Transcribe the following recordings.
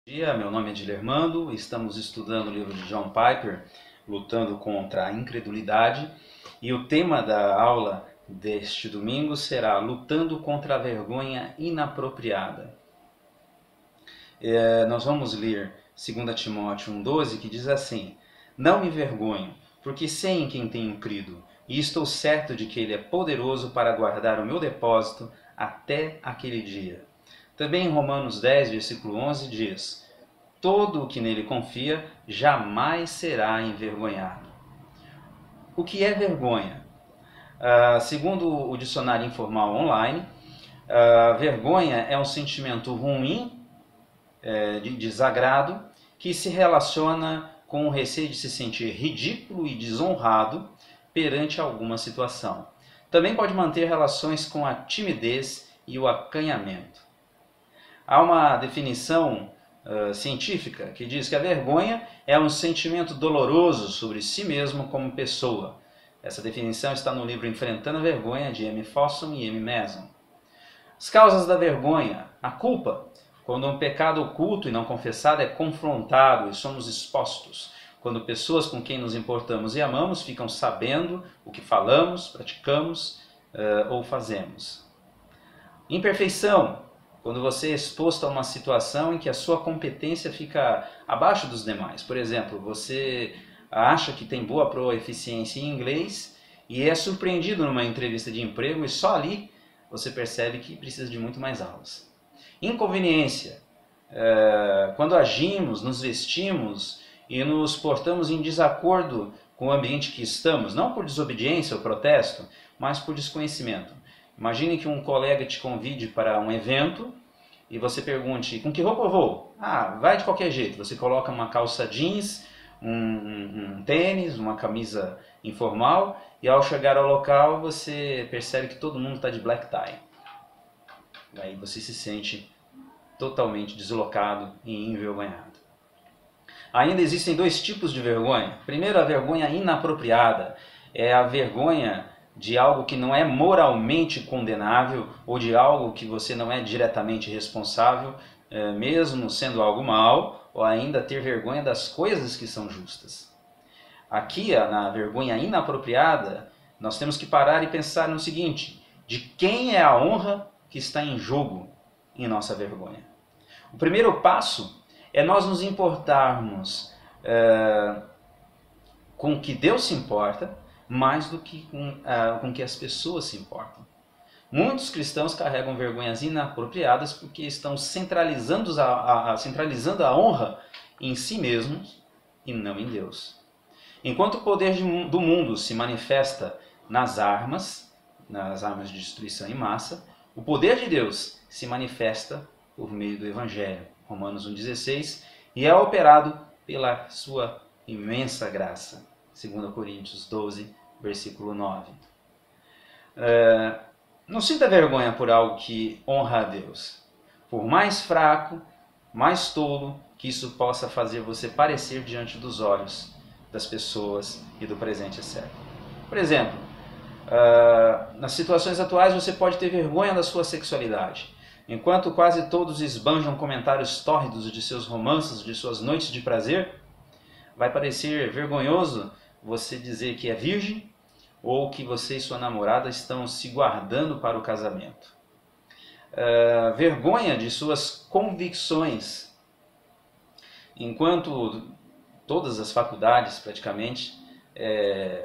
Bom dia, meu nome é Dilermando, estamos estudando o livro de John Piper, Lutando contra a Incredulidade, e o tema da aula deste domingo será Lutando contra a Vergonha Inapropriada. Nós vamos ler 2 Timóteo 1,12, que diz assim: Não me envergonho, porque sei em quem tenho crido, e estou certo de que ele é poderoso para guardar o meu depósito até aquele dia. Também em Romanos 10, versículo 11, diz: Todo o que nele confia jamais será envergonhado. O que é vergonha? Segundo o dicionário informal online, vergonha é um sentimento ruim, de desagrado, que se relaciona com o receio de se sentir ridículo e desonrado perante alguma situação. Também pode manter relações com a timidez e o acanhamento. Há uma definição científica que diz que a vergonha é um sentimento doloroso sobre si mesmo como pessoa. Essa definição está no livro Enfrentando a Vergonha, de M. Fossum e M. Mason. As causas da vergonha: a culpa, quando um pecado oculto e não confessado é confrontado e somos expostos. Quando pessoas com quem nos importamos e amamos ficam sabendo o que falamos, praticamos ou fazemos. Imperfeição, quando você é exposto a uma situação em que a sua competência fica abaixo dos demais. Por exemplo, você acha que tem boa proeficiência em inglês e é surpreendido numa entrevista de emprego e só ali você percebe que precisa de muito mais aulas. Inconveniência, quando agimos, nos vestimos e nos portamos em desacordo com o ambiente que estamos, não por desobediência ou protesto, mas por desconhecimento. Imagine que um colega te convide para um evento e você pergunte: com que roupa eu vou? Ah, vai de qualquer jeito. Você coloca uma calça jeans, um tênis, uma camisa informal, e ao chegar ao local você percebe que todo mundo está de black tie. Aí você se sente totalmente deslocado e envergonhado. Ainda existem dois tipos de vergonha. Primeiro, a vergonha inapropriada. É a vergonha de algo que não é moralmente condenável ou de algo que você não é diretamente responsável, mesmo sendo algo mal, ou ainda ter vergonha das coisas que são justas. Aqui, na vergonha inapropriada, nós temos que parar e pensar no seguinte: de quem é a honra que está em jogo em nossa vergonha? O primeiro passo é nós nos importarmos com o que Deus se importa, mais do que com que as pessoas se importam. Muitos cristãos carregam vergonhas inapropriadas porque estão centralizando a honra em si mesmos e não em Deus. Enquanto o poder do mundo se manifesta nas armas de destruição em massa, o poder de Deus se manifesta por meio do Evangelho, Romanos 1,16, e é operado pela sua imensa graça, 2 Coríntios 12, versículo 9. Não sinta vergonha por algo que honra a Deus. Por mais fraco, mais tolo que isso possa fazer você parecer diante dos olhos das pessoas e do presente século. Por exemplo, nas situações atuais você pode ter vergonha da sua sexualidade. Enquanto quase todos esbanjam comentários tórridos de seus romances, de suas noites de prazer, vai parecer vergonhoso você dizer que é virgem ou que você e sua namorada estão se guardando para o casamento. Vergonha de suas convicções. Enquanto todas as faculdades praticamente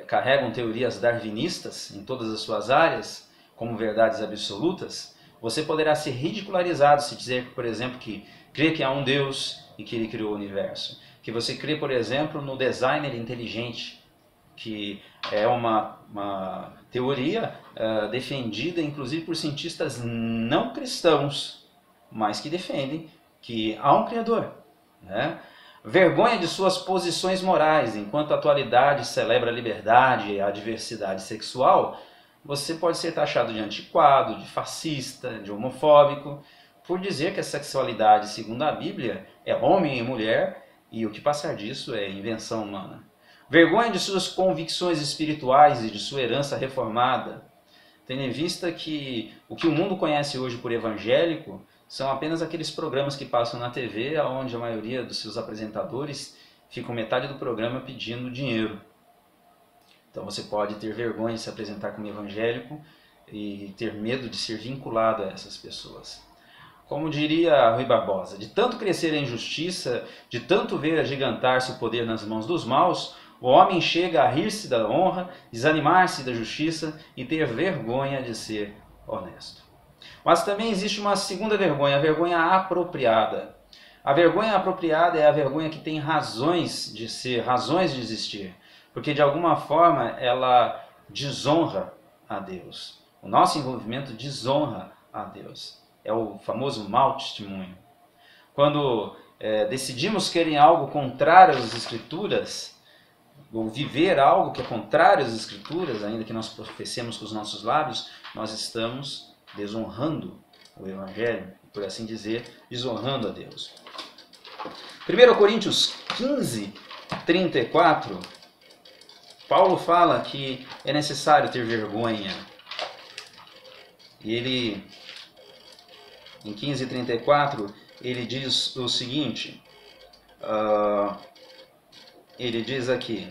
carregam teorias darwinistas em todas as suas áreas como verdades absolutas, você poderá ser ridicularizado se dizer, por exemplo, que crê que há um Deus e que Ele criou o universo. Que você crê, por exemplo, no designer inteligente, que é uma teoria defendida inclusive por cientistas não cristãos, mas que defendem que há um Criador, né? Vergonha de suas posições morais. Enquanto a atualidade celebra a liberdade e a diversidade sexual, você pode ser taxado de antiquado, de fascista, de homofóbico, por dizer que a sexualidade, segundo a Bíblia, é homem e mulher, e o que passar disso é invenção humana. Vergonha de suas convicções espirituais e de sua herança reformada. Tendo em vista que o que o mundo conhece hoje por evangélico são apenas aqueles programas que passam na TV, onde a maioria dos seus apresentadores ficam metade do programa pedindo dinheiro. Então você pode ter vergonha de se apresentar como evangélico e ter medo de ser vinculado a essas pessoas. Como diria Rui Barbosa, de tanto crescer a injustiça, de tanto ver agigantar-se o poder nas mãos dos maus, o homem chega a rir-se da honra, desanimar-se da justiça e ter vergonha de ser honesto. Mas também existe uma segunda vergonha, a vergonha apropriada. A vergonha apropriada é a vergonha que tem razões de ser, razões de existir, porque de alguma forma ela desonra a Deus. O nosso envolvimento desonra a Deus. É o famoso mau testemunho. Quando decidimos querer algo contrário às Escrituras, ou viver algo que é contrário às Escrituras, ainda que nós professemos com os nossos lábios, nós estamos desonrando o Evangelho, por assim dizer, desonrando a Deus. 1 Coríntios 15, 34, Paulo fala que é necessário ter vergonha. E ele, em 15:34, ele diz o seguinte, ele diz aqui,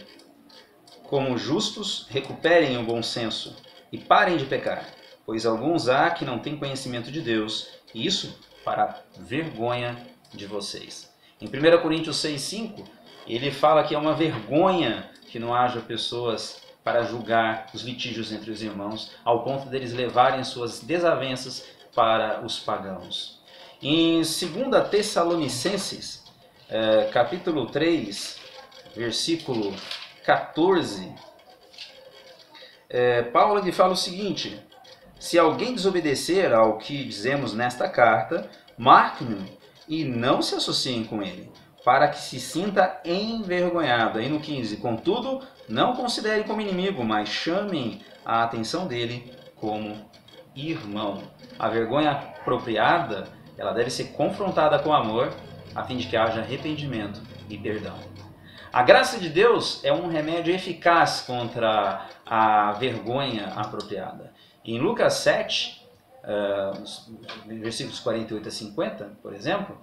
como justos, recuperem o bom senso e parem de pecar, pois alguns há que não têm conhecimento de Deus, e isso para vergonha de vocês. Em 1 Coríntios 6:5, ele fala que é uma vergonha que não haja pessoas para julgar os litígios entre os irmãos, ao ponto deles levarem suas desavenças para os pagãos. Em 2 Tessalonicenses, capítulo 3, versículo 14, Paulo lhe fala o seguinte: se alguém desobedecer ao que dizemos nesta carta, marque-no e não se associem com ele, para que se sinta envergonhado. Aí no 15, contudo, não considerem como inimigo, mas chamem a atenção dele como irmão. A vergonha apropriada, ela deve ser confrontada com amor, a fim de que haja arrependimento e perdão. A graça de Deus é um remédio eficaz contra a vergonha apropriada. Em Lucas 7, versículos 48 a 50, por exemplo,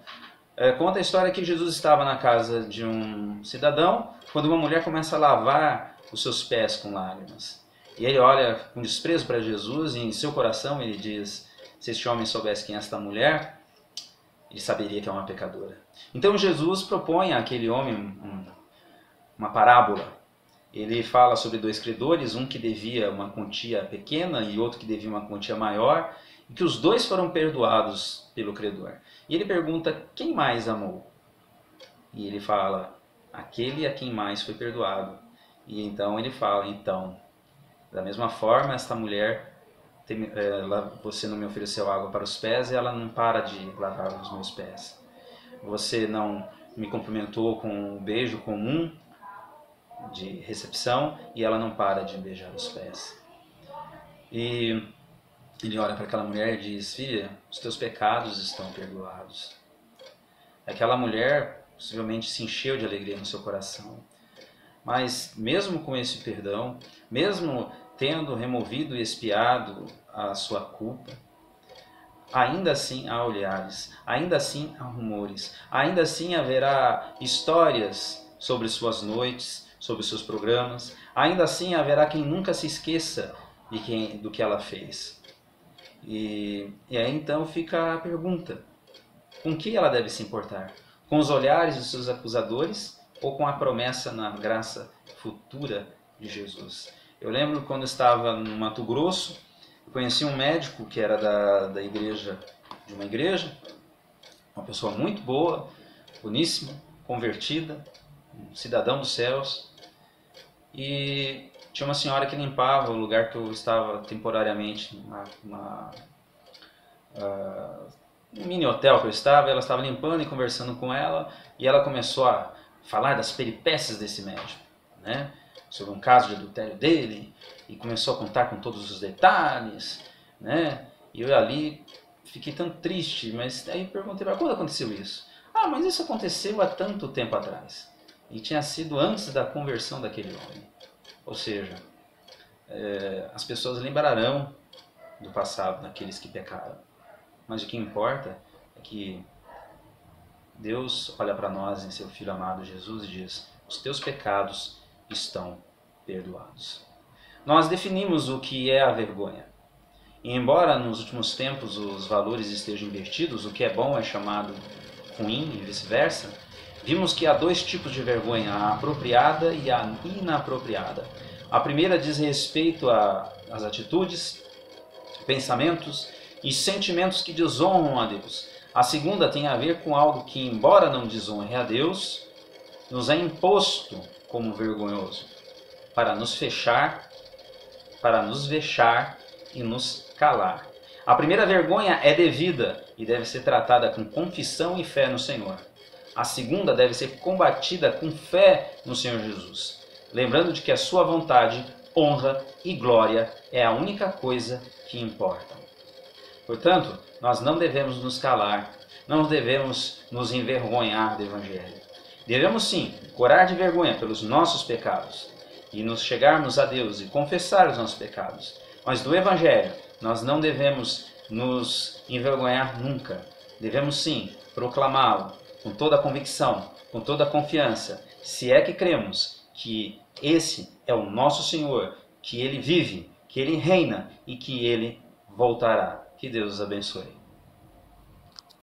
conta a história que Jesus estava na casa de um cidadão, quando uma mulher começa a lavar os seus pés com lágrimas. E ele olha com desprezo para Jesus e em seu coração ele diz, se este homem soubesse quem é esta mulher, ele saberia que é uma pecadora. Então Jesus propõe àquele homem uma parábola. Ele fala sobre dois credores, um que devia uma quantia pequena e outro que devia uma quantia maior, e que os dois foram perdoados pelo credor. E ele pergunta, quem mais amou? E ele fala, aquele a quem mais foi perdoado. E então ele fala, então, da mesma forma, esta mulher, você não me ofereceu água para os pés e ela não para de lavar os meus pés. Você não me cumprimentou com um beijo comum de recepção e ela não para de beijar os pés. E ele olha para aquela mulher e diz, filha, os teus pecados estão perdoados. Aquela mulher possivelmente se encheu de alegria no seu coração. Mas mesmo com esse perdão, mesmo tendo removido e expiado a sua culpa, ainda assim há olhares, ainda assim há rumores, ainda assim haverá histórias sobre suas noites, sobre seus programas, ainda assim haverá quem nunca se esqueça do que ela fez. E aí então fica a pergunta, com que ela deve se importar? Com os olhares dos seus acusadores ou com a promessa na graça futura de Jesus? Eu lembro quando eu estava no Mato Grosso, eu conheci um médico que era da igreja, de uma igreja, uma pessoa muito boa, boníssima, convertida, um cidadão dos céus, e tinha uma senhora que limpava o lugar que eu estava temporariamente, um mini hotel que eu estava, ela estava limpando e conversando com ela, e ela começou a falar das peripécias desse médico, né? Sobre um caso de adultério dele, e começou a contar com todos os detalhes, né? E eu ali fiquei tão triste, mas aí perguntei para ela, quando aconteceu isso? Ah, mas isso aconteceu há tanto tempo atrás. E tinha sido antes da conversão daquele homem. Ou seja, as pessoas lembrarão do passado daqueles que pecaram. Mas o que importa é que Deus olha para nós em seu Filho amado Jesus e diz: os teus pecados estão perdoados. Nós definimos o que é a vergonha. E embora nos últimos tempos os valores estejam invertidos, o que é bom é chamado ruim e vice-versa, vimos que há dois tipos de vergonha, a apropriada e a inapropriada. A primeira diz respeito às atitudes, pensamentos e sentimentos que desonram a Deus. A segunda tem a ver com algo que, embora não desonre a Deus, nos é imposto como vergonhoso, para nos fechar, para nos vexar e nos calar. A primeira vergonha é devida e deve ser tratada com confissão e fé no Senhor. A segunda deve ser combatida com fé no Senhor Jesus, lembrando de que a sua vontade, honra e glória é a única coisa que importa. Portanto, nós não devemos nos calar, não devemos nos envergonhar do Evangelho. Devemos sim corar de vergonha pelos nossos pecados e nos chegarmos a Deus e confessar os nossos pecados. Mas do Evangelho nós não devemos nos envergonhar nunca. Devemos sim proclamá-lo com toda a convicção, com toda a confiança, se é que cremos que esse é o nosso Senhor, que Ele vive, que Ele reina e que Ele voltará. Que Deus os abençoe.